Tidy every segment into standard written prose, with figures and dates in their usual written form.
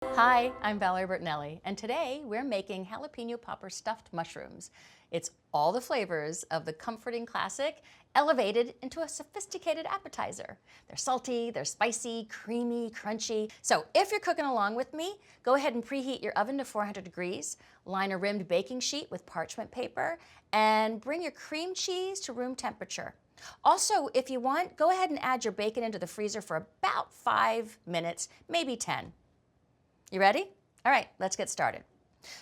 Hi, I'm Valerie Bertinelli, and today we're making jalapeno popper stuffed mushrooms. It's all the flavors of the comforting classic elevated into a sophisticated appetizer. They're salty, they're spicy, creamy, crunchy. So if you're cooking along with me, go ahead and preheat your oven to 400 degrees, line a rimmed baking sheet with parchment paper, and bring your cream cheese to room temperature. Also, if you want, go ahead and add your bacon into the freezer for about 5 minutes, maybe 10. You ready? All right, let's get started.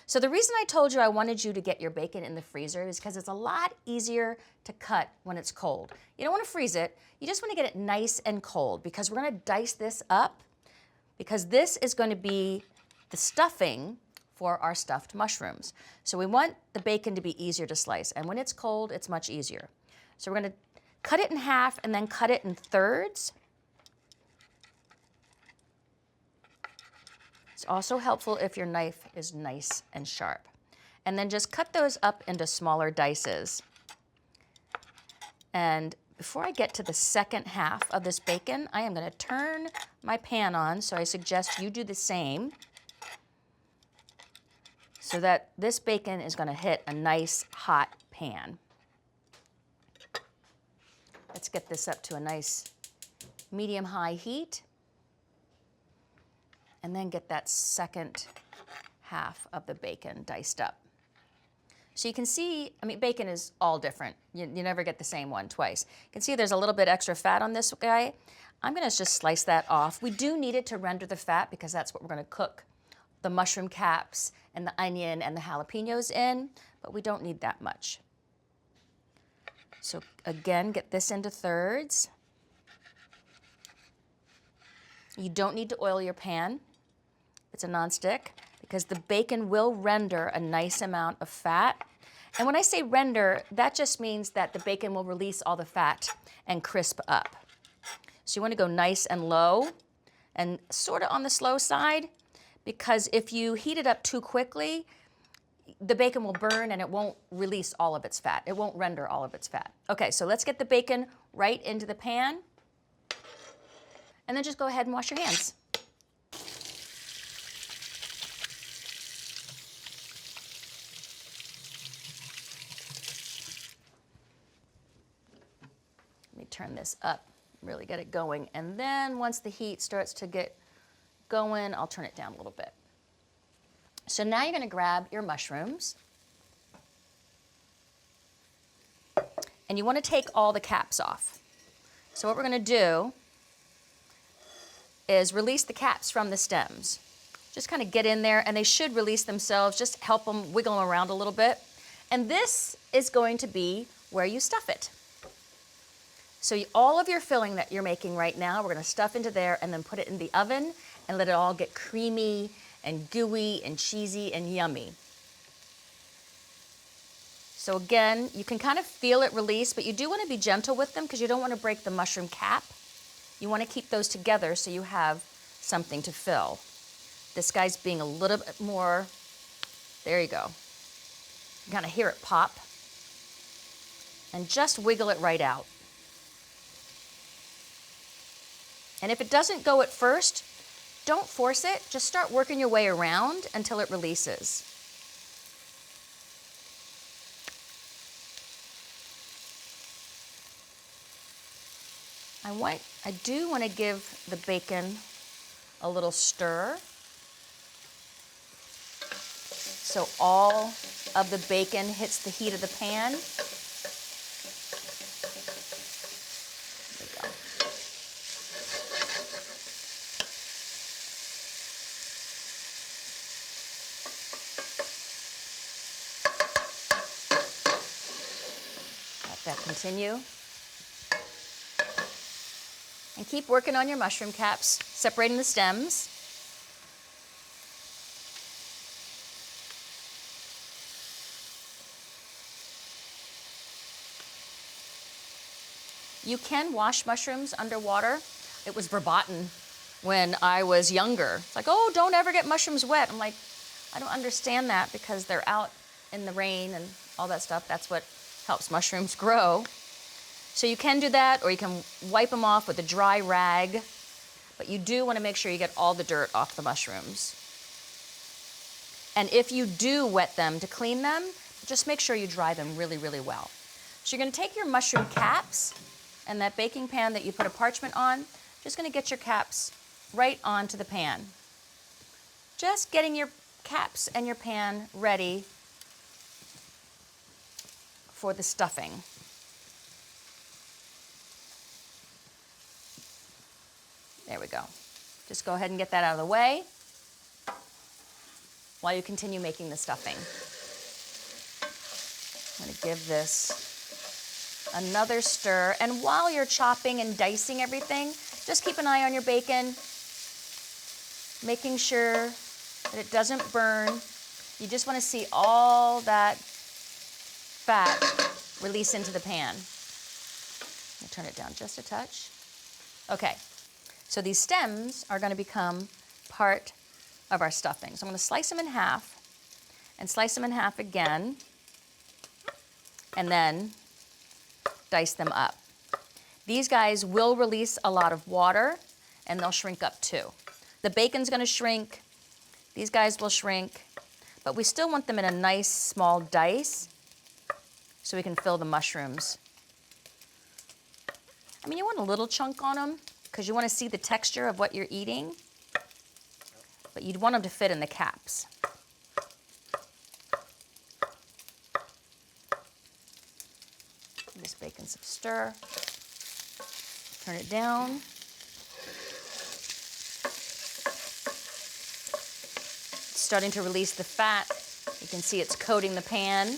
So the reason I told you I wanted you to get your bacon in the freezer is because it's a lot easier to cut when it's cold. You don't want to freeze it, you just want to get it nice and cold because we're going to dice this up because this is going to be the stuffing for our stuffed mushrooms. So we want the bacon to be easier to slice, and when it's cold, it's much easier. So we're going to cut it in half and then cut it in thirds. It's also helpful if your knife is nice and sharp. And then just cut those up into smaller dices. And before I get to the second half of this bacon, I am going to turn my pan on, so I suggest you do the same, so that this bacon is going to hit a nice hot pan. Let's get this up to a nice medium-high heat. And then get that second half of the bacon diced up. So you can see, bacon is all different. You never get the same one twice. You can see there's a little bit extra fat on this guy. I'm gonna just slice that off. We do need it to render the fat because that's what we're gonna cook the mushroom caps and the onion and the jalapenos in, but we don't need that much. So again, get this into thirds. You don't need to oil your pan. It's a nonstick because the bacon will render a nice amount of fat. And when I say render, that just means that the bacon will release all the fat and crisp up. So you want to go nice and low and sort of on the slow side, because if you heat it up too quickly, the bacon will burn and it won't release all of its fat. It won't render all of its fat. Okay, so let's get the bacon right into the pan. And then just go ahead and wash your hands. Let me turn this up, really get it going. And then once the heat starts to get going, I'll turn it down a little bit. So now you're gonna grab your mushrooms. And you wanna take all the caps off. So what we're gonna do is release the caps from the stems. Just kind of get in there and they should release themselves, just help them wiggle them around a little bit. And this is going to be where you stuff it. So all of your filling that you're making right now, we're gonna stuff into there and then put it in the oven and let it all get creamy and gooey and cheesy and yummy. So again, you can kind of feel it release, but you do want to be gentle with them because you don't want to break the mushroom cap. You want to keep those together so you have something to fill. This guy's being a little bit more, there you go. You kind of hear it pop. And just wiggle it right out. And if it doesn't go at first, don't force it. Just start working your way around until it releases. I do want to give the bacon a little stir. So all of the bacon hits the heat of the pan. There we go. Let that continue. And keep working on your mushroom caps, separating the stems. You can wash mushrooms underwater. It was verboten when I was younger. It's like, oh, don't ever get mushrooms wet. I'm like, I don't understand that because they're out in the rain and all that stuff. That's what helps mushrooms grow. So you can do that, or you can wipe them off with a dry rag, but you do want to make sure you get all the dirt off the mushrooms. And if you do wet them to clean them, just make sure you dry them really, really well. So you're gonna take your mushroom caps and that baking pan that you put a parchment on, just gonna get your caps right onto the pan. Just getting your caps and your pan ready for the stuffing. There we go. Just go ahead and get that out of the way while you continue making the stuffing. I'm going to give this another stir. And while you're chopping and dicing everything, just keep an eye on your bacon, making sure that it doesn't burn. You just want to see all that fat release into the pan. I'm going to turn it down just a touch. Okay, so these stems are going to become part of our stuffing. So I'm going to slice them in half and slice them in half again and then dice them up. These guys will release a lot of water and they'll shrink up too. The bacon's going to shrink, these guys will shrink, but we still want them in a nice small dice so we can fill the mushrooms. I mean, you want a little chunk on them because you want to see the texture of what you're eating, but you'd want them to fit in the caps. Give this bacon some stir. Turn it down. It's starting to release the fat. You can see it's coating the pan.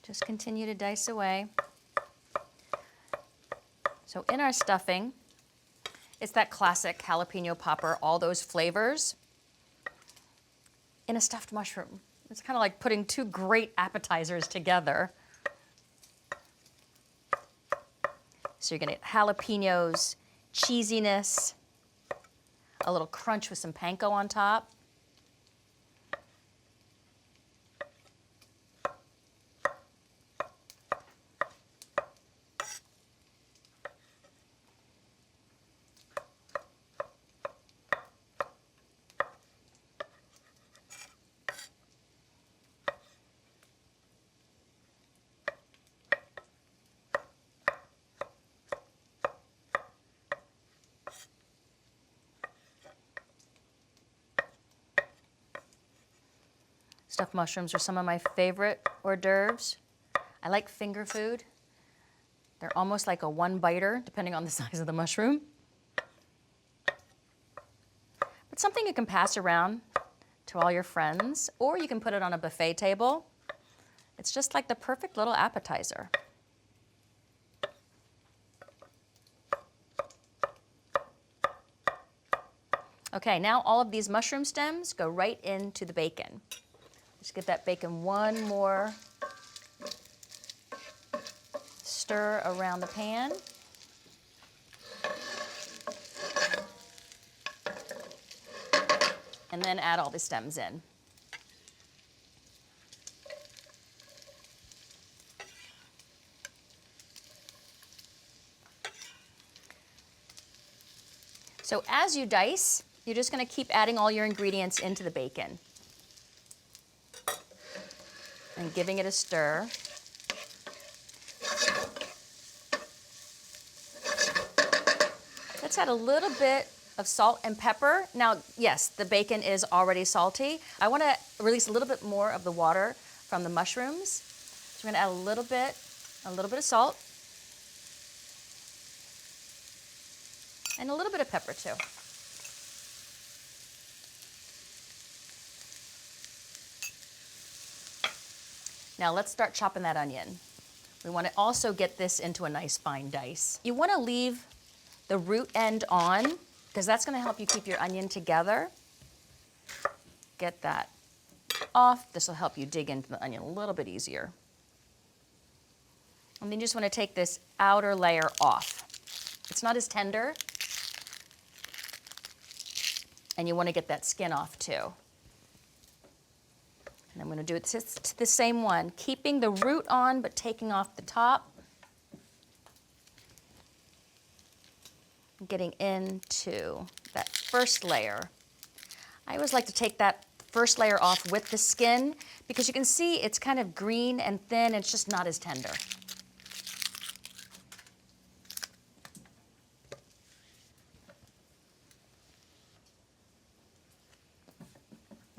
Just continue to dice away. So in our stuffing, it's that classic jalapeno popper, all those flavors in a stuffed mushroom. It's kind of like putting two great appetizers together. So you're gonna get jalapenos, cheesiness, a little crunch with some panko on top. Stuffed mushrooms are some of my favorite hors d'oeuvres. I like finger food. They're almost like a one-biter, depending on the size of the mushroom. But something you can pass around to all your friends, or you can put it on a buffet table. It's just like the perfect little appetizer. Okay, now all of these mushroom stems go right into the bacon. Just give that bacon one more stir around the pan. And then add all the stems in. So as you dice, you're just going to keep adding all your ingredients into the bacon and giving it a stir. Let's add a little bit of salt and pepper. Now, yes, the bacon is already salty. I want to release a little bit more of the water from the mushrooms. So we're going to add a little bit of salt and a little bit of pepper too. Now let's start chopping that onion. We want to also get this into a nice fine dice. You want to leave the root end on because that's going to help you keep your onion together. Get that off. This will help you dig into the onion a little bit easier. And then you just want to take this outer layer off. It's not as tender. And you want to get that skin off too. And I'm going to do it to the same one, keeping the root on but taking off the top. getting into that first layer. I always like to take that first layer off with the skin because you can see it's kind of green and thin, and it's just not as tender.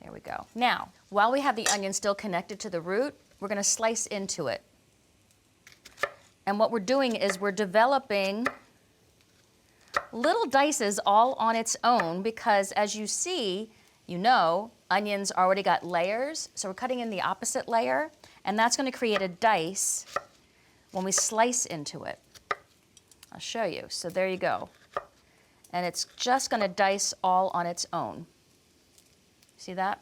There we go. Now, while we have the onion still connected to the root, we're going to slice into it. And what we're doing is we're developing little dices all on its own because, as you see, you know, onions already got layers, so we're cutting in the opposite layer, and that's going to create a dice when we slice into it. I'll show you. So there you go. And it's just going to dice all on its own. See that?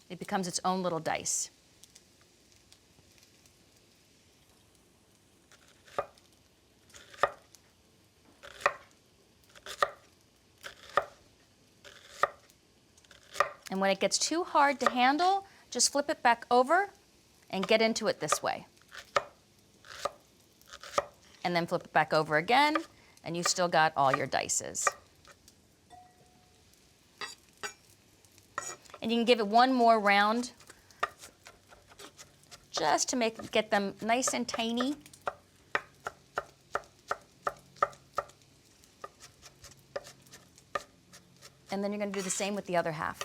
It becomes its own little dice. And when it gets too hard to handle, just flip it back over and get into it this way. And then flip it back over again, and you still got all your dices. And you can give it one more round just to get them nice and tiny. And then you're going to do the same with the other half.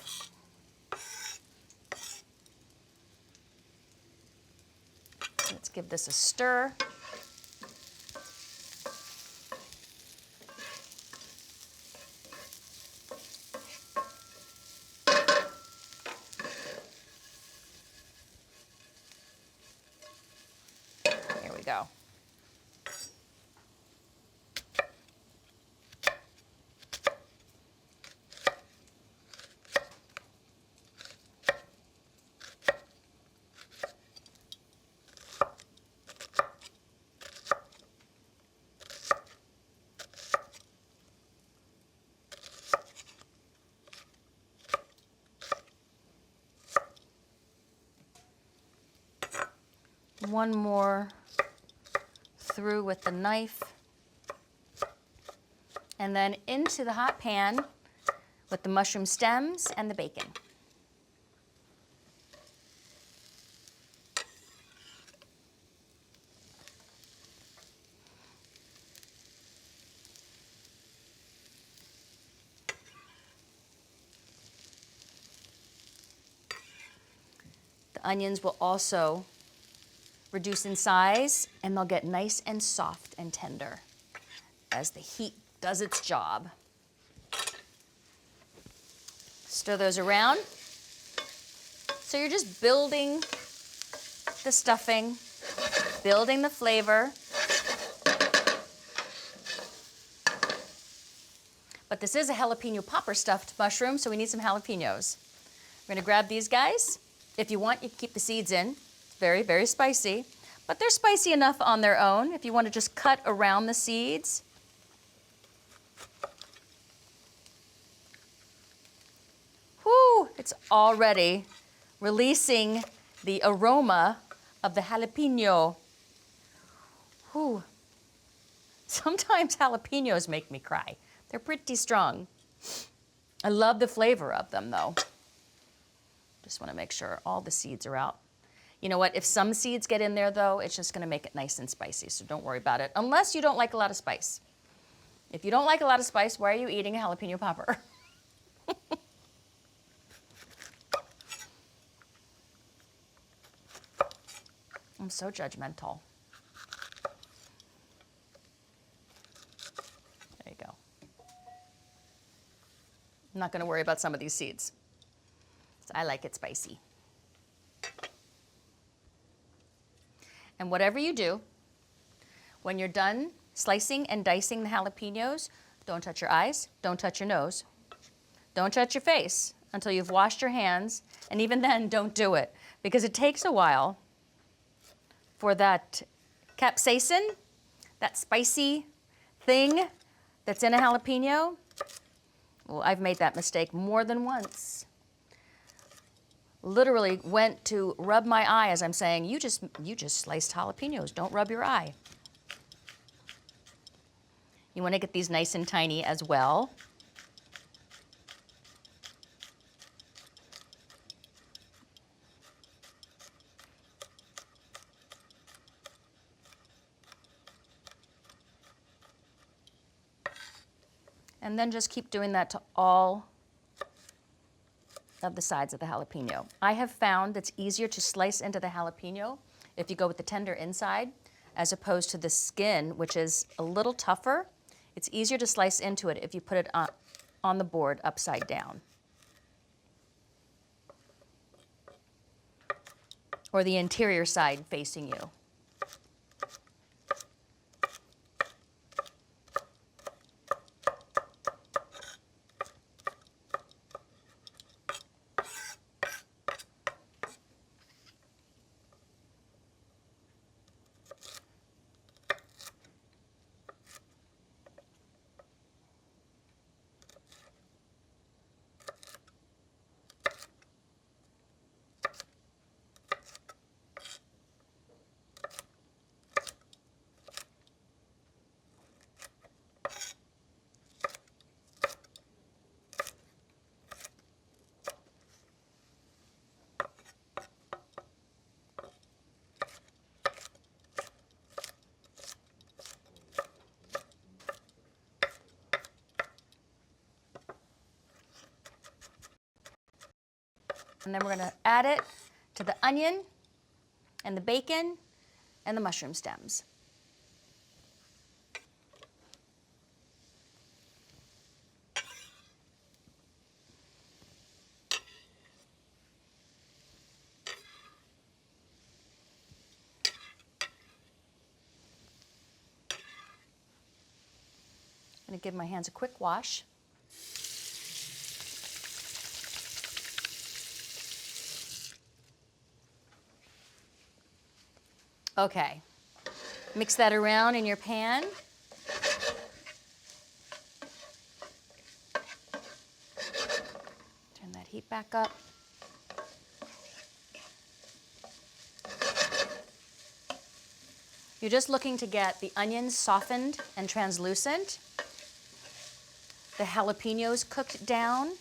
Let's give this a stir. Here we go. One more through with the knife, and then into the hot pan with the mushroom stems and the bacon. The onions will also reduce in size, and they'll get nice and soft and tender as the heat does its job. Stir those around. So you're just building the stuffing, building the flavor. But this is a jalapeno popper stuffed mushroom, so we need some jalapenos. We're gonna grab these guys. If you want, you can keep the seeds in. Very, very spicy, but they're spicy enough on their own if you want to just cut around the seeds. Whoo, it's already releasing the aroma of the jalapeno. Whoo. Sometimes jalapenos make me cry. They're pretty strong. I love the flavor of them though. Just want to make sure all the seeds are out. You know what, if some seeds get in there though, it's just gonna make it nice and spicy, so don't worry about it, unless you don't like a lot of spice. If you don't like a lot of spice, why are you eating a jalapeno popper? I'm so judgmental. There you go. I'm not gonna worry about some of these seeds. I like it spicy. And whatever you do, when you're done slicing and dicing the jalapenos, don't touch your eyes, don't touch your nose, don't touch your face until you've washed your hands, and even then, don't do it, because it takes a while for that capsaicin, that spicy thing that's in a jalapeno. Well, I've made that mistake more than once. Literally went to rub my eye as I'm saying, you just sliced jalapenos, don't rub your eye. You want to get these nice and tiny as well. And then just keep doing that to all of the sides of the jalapeno. I have found it's easier to slice into the jalapeno if you go with the tender inside, as opposed to the skin, which is a little tougher. It's easier to slice into it if you put it on the board upside down. Or the interior side facing you. And then we're going to add it to the onion and the bacon and the mushroom stems. I'm going to give my hands a quick wash. Okay, mix that around in your pan. Turn that heat back up. You're just looking to get the onions softened and translucent, the jalapenos cooked down,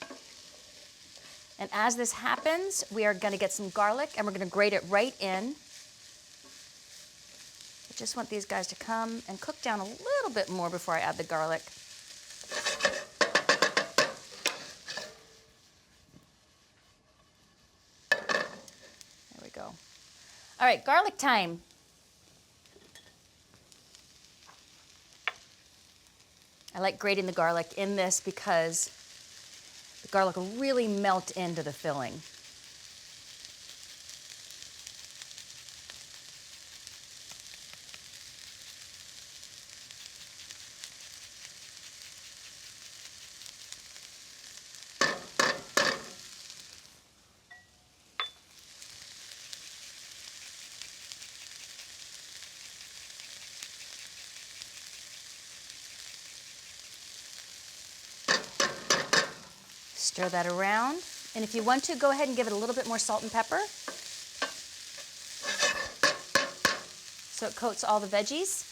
and as this happens, we are going to get some garlic and we're going to grate it right in. I just want these guys to come and cook down a little bit more before I add the garlic. There we go. All right, garlic time. I like grating the garlic in this because the garlic will really melt into the filling. Stir that around, and if you want to, go ahead and give it a little bit more salt and pepper so it coats all the veggies.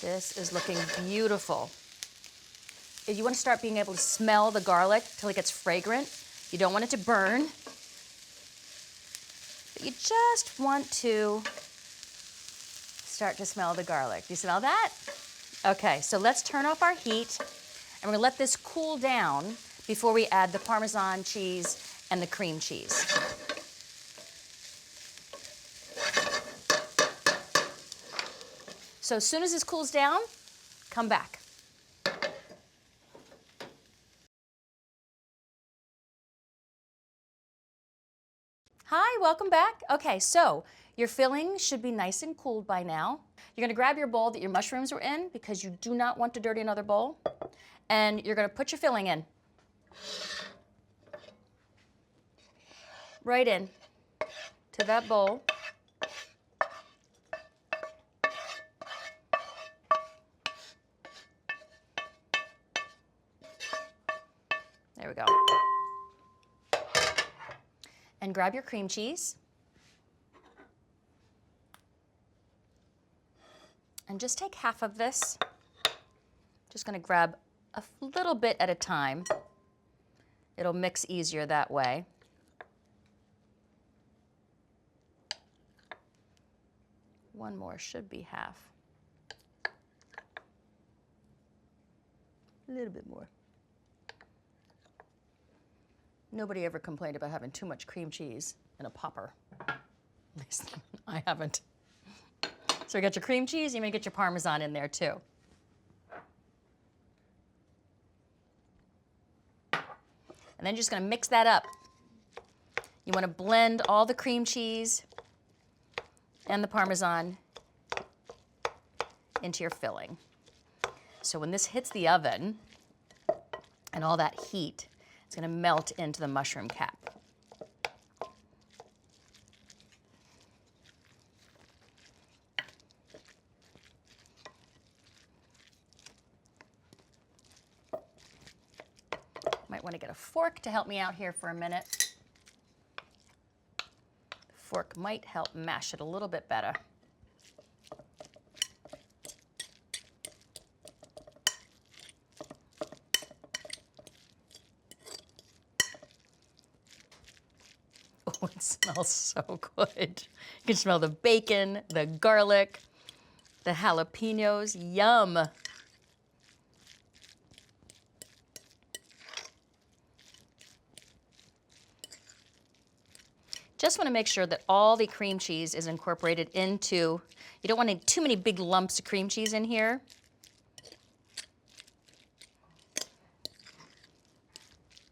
This is looking beautiful. If you want to start being able to smell the garlic till it gets fragrant, you don't want it to burn, but you just want to start to smell the garlic. Do you smell that? Okay, so let's turn off our heat, and we're going to let this cool down before we add the Parmesan cheese and the cream cheese. So as soon as this cools down, come back. Hi, welcome back. Okay, so your filling should be nice and cooled by now. You're gonna grab your bowl that your mushrooms were in because you do not want to dirty another bowl. And you're gonna put your filling in. Right in to that bowl. There we go. And grab your cream cheese. And just take half of this. Just going to grab a little bit at a time. It'll mix easier that way. One more should be half. A little bit more. Nobody ever complained about having too much cream cheese in a popper. At least I haven't. So we got your cream cheese, you may get your Parmesan in there too. And then you're just going to mix that up. You want to blend all the cream cheese and the Parmesan into your filling. So when this hits the oven and all that heat, it's going to melt into the mushroom cap. Might want to get a fork to help me out here for a minute. The fork might help mash it a little bit better. Oh, it smells so good. You can smell the bacon, the garlic, the jalapenos. Yum. Just want to make sure that all the cream cheese is incorporated into, you don't want too many big lumps of cream cheese in here.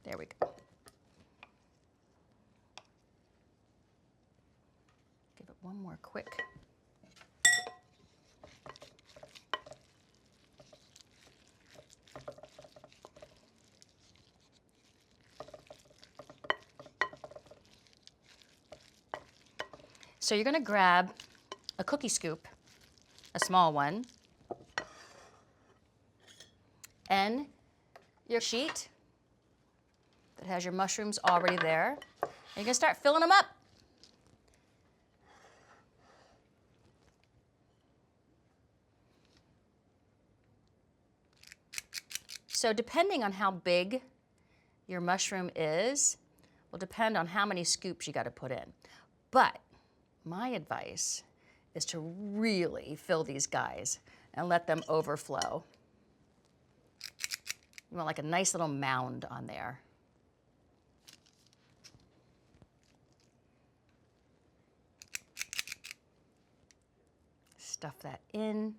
There we go. Give it one more quick. So you're going to grab a cookie scoop, a small one, and your sheet that has your mushrooms already there. And you're going to start filling them up. So depending on how big your mushroom is, will depend on how many scoops you got to put in. But my advice is to really fill these guys and let them overflow. You want like a nice little mound on there. Stuff that in.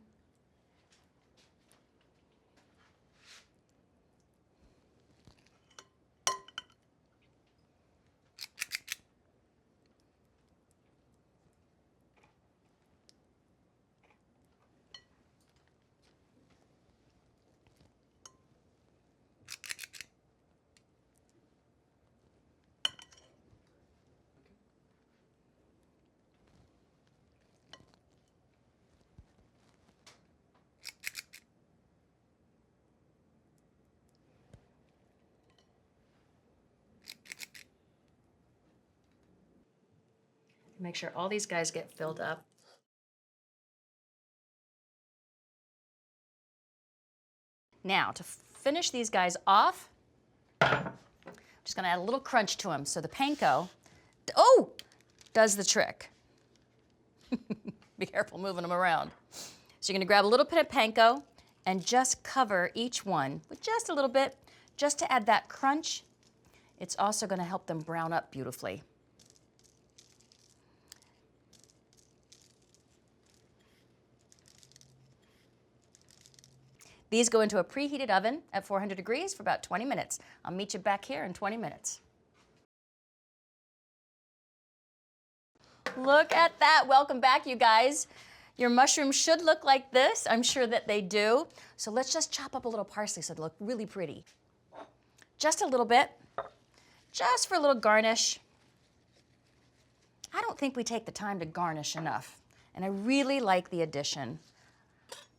Make sure all these guys get filled up. Now, to finish these guys off, I'm just gonna add a little crunch to them. So the panko, does the trick. Be careful moving them around. So you're gonna grab a little bit of panko and just cover each one with just a little bit, just to add that crunch. It's also gonna help them brown up beautifully. These go into a preheated oven at 400 degrees for about 20 minutes. I'll meet you back here in 20 minutes. Look at that. Welcome back, you guys. Your mushrooms should look like this. I'm sure that they do. So let's just chop up a little parsley so they look really pretty. Just a little bit, just for a little garnish. I don't think we take the time to garnish enough. And I really like the addition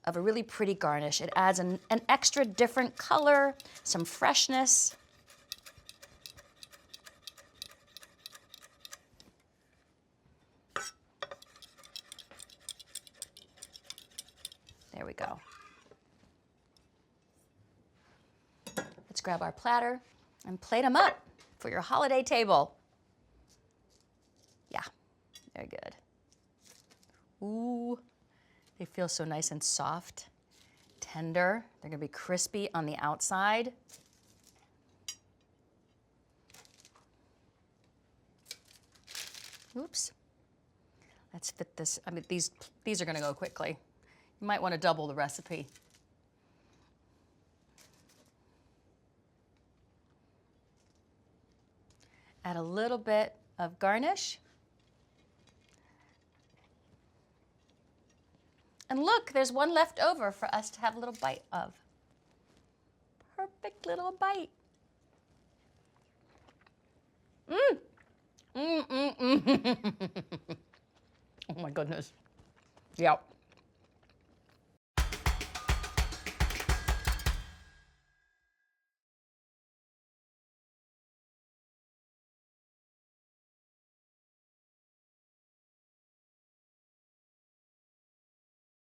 of a really pretty garnish. It adds an extra different color, some freshness. There we go. Let's grab our platter and plate them up for your holiday table. Yeah, very good. Ooh, they feel so nice and soft, tender. They're gonna be crispy on the outside. Oops. Let's fit this. I mean, these are gonna go quickly. You might wanna double the recipe. Add a little bit of garnish. And look, there's one left over for us to have a little bite of. Perfect little bite. Mmm. Mmm, mmm, mmm. Oh my goodness. Yep.